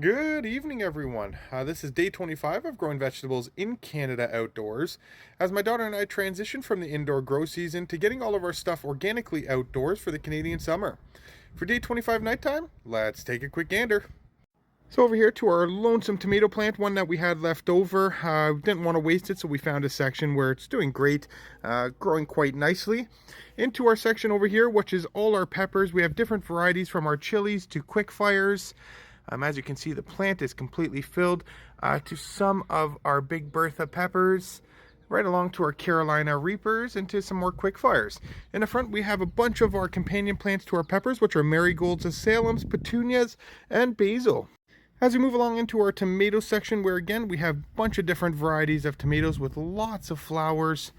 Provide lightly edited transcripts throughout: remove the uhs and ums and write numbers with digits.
Good evening, everyone. This is day 25 of growing vegetables in Canada outdoors. As my daughter and I transition from the indoor grow season to getting all of our stuff organically outdoors for the Canadian summer. For day 25 nighttime, let's take a quick gander. So over here to our lonesome tomato plant, one that we had left over. Didn't want to waste it, so we found a section where it's doing great, growing quite nicely. Into our section over here, which is all our peppers. We have different varieties from our chilies to quick fires. As you can see, the plant is completely filled to some of our Big Bertha peppers, right along to our Carolina Reapers, and to some more quick fires. In the front, we have a bunch of our companion plants to our peppers, which are marigolds, azaleas, petunias, and basil. As we move along into our tomato section, where again we have a bunch of different varieties of tomatoes with lots of flowers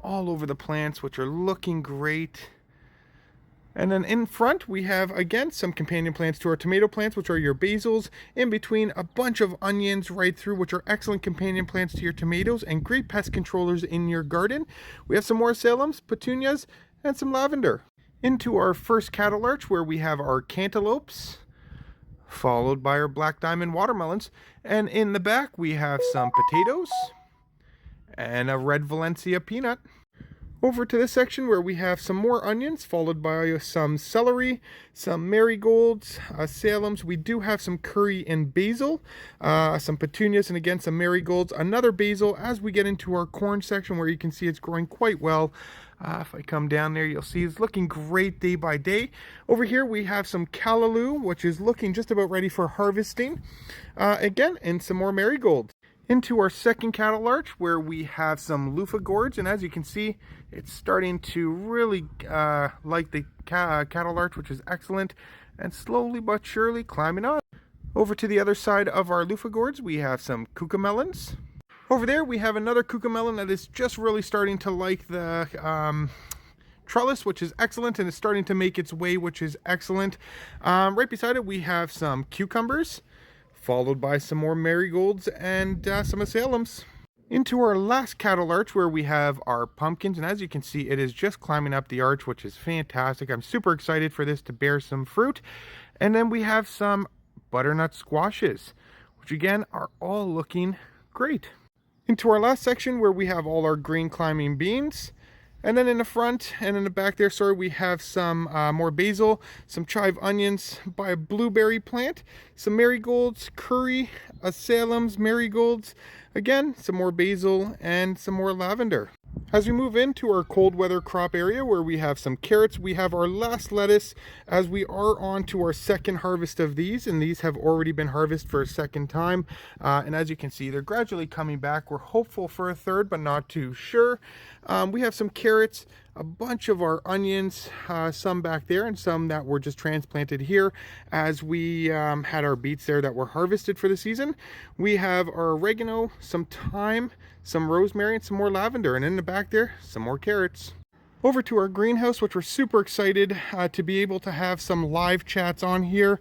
all over the plants, which are looking great. And then in front we have again some companion plants to our tomato plants, which are your basils. In between, a bunch of onions right through, which are excellent companion plants to your tomatoes and great pest controllers in your garden. We have some more azaleas, petunias, and some lavender. Into our first cattle arch, where we have our cantaloupes, followed by our black diamond watermelons, and in the back we have some potatoes and a red Valencia peanut. Over to this section where we have some more onions, followed by some celery, some marigolds, azaleas. We do have some curry and basil, some petunias, and again some marigolds, another basil. As we get into our corn section, where you can see it's growing quite well. If I come down there, you'll see it's looking great day by day. Over here we have some callaloo, which is looking just about ready for harvesting. Again, and some more marigolds. Into our second cattle arch, where we have some loofah gourds, and as you can see, it's starting to really like the cattle arch, which is excellent, and slowly but surely climbing on. Over to the other side of our loofah gourds, we have some cucamelons. Over there, we have another cucamelon that is just really starting to like the trellis, which is excellent, and is starting to make its way, which is excellent. Right beside it, we have some cucumbers, followed by some more marigolds and some azaleas. Into our last cattle arch, where we have our pumpkins, and as you can see, it is just climbing up the arch, which is fantastic. I'm super excited for this to bear some fruit. And then we have some butternut squashes, which again are all looking great. Into our last section, where we have all our green climbing beans. And then in the front and in the back there, sorry, we have some more basil, some chive onions by a blueberry plant, some marigolds, curry, azaleas, marigolds, again, some more basil, and some more lavender. As we move into our cold weather crop area, where we have some carrots, we have our last lettuce, as we are on to our second harvest of these, and these have already been harvested for a second time. And as you can see, they're gradually coming back. We're hopeful for a third, but not too sure. We have some carrots, a bunch of our onions, some back there, and some that were just transplanted here as we had our beets there that were harvested for the season. We have our oregano, some thyme, some rosemary, and some more lavender, and in the back there, some more carrots. Over to our greenhouse, which we're super excited to be able to have some live chats on here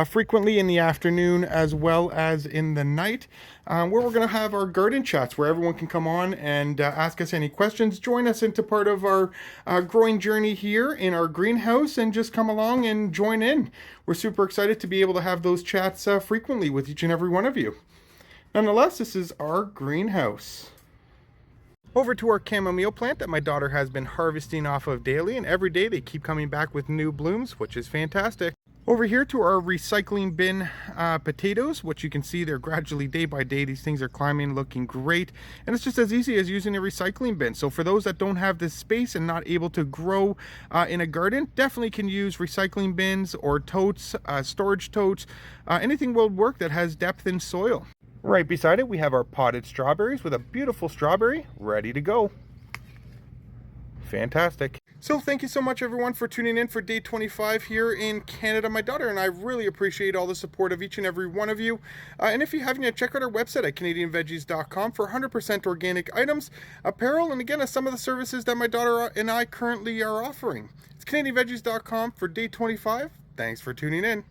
frequently in the afternoon as well as in the night, where we're going to have our garden chats, where everyone can come on and ask us any questions, join us into part of our growing journey here in our greenhouse, and just come along and join in. We're super excited to be able to have those chats frequently with each and every one of you. Nonetheless, this is our greenhouse. Over to our chamomile plant that my daughter has been harvesting off of daily, and every day they keep coming back with new blooms, which is fantastic. Over here to our recycling bin potatoes, which you can see they're gradually day by day, these things are climbing, looking great, and it's just as easy as using a recycling bin. So for those that don't have this space and not able to grow in a garden, definitely can use recycling bins or totes, storage totes, anything will work that has depth in soil. Right beside it, we have our potted strawberries with a beautiful strawberry ready to go. Fantastic. So thank you so much, everyone, for tuning in for day 25 here in Canada. My daughter and I really appreciate all the support of each and every one of you. And if you haven't yet, check out our website at canadianveggies.com for 100% organic items, apparel, and again, some of the services that my daughter and I currently are offering. It's canadianveggies.com for day 25. Thanks for tuning in.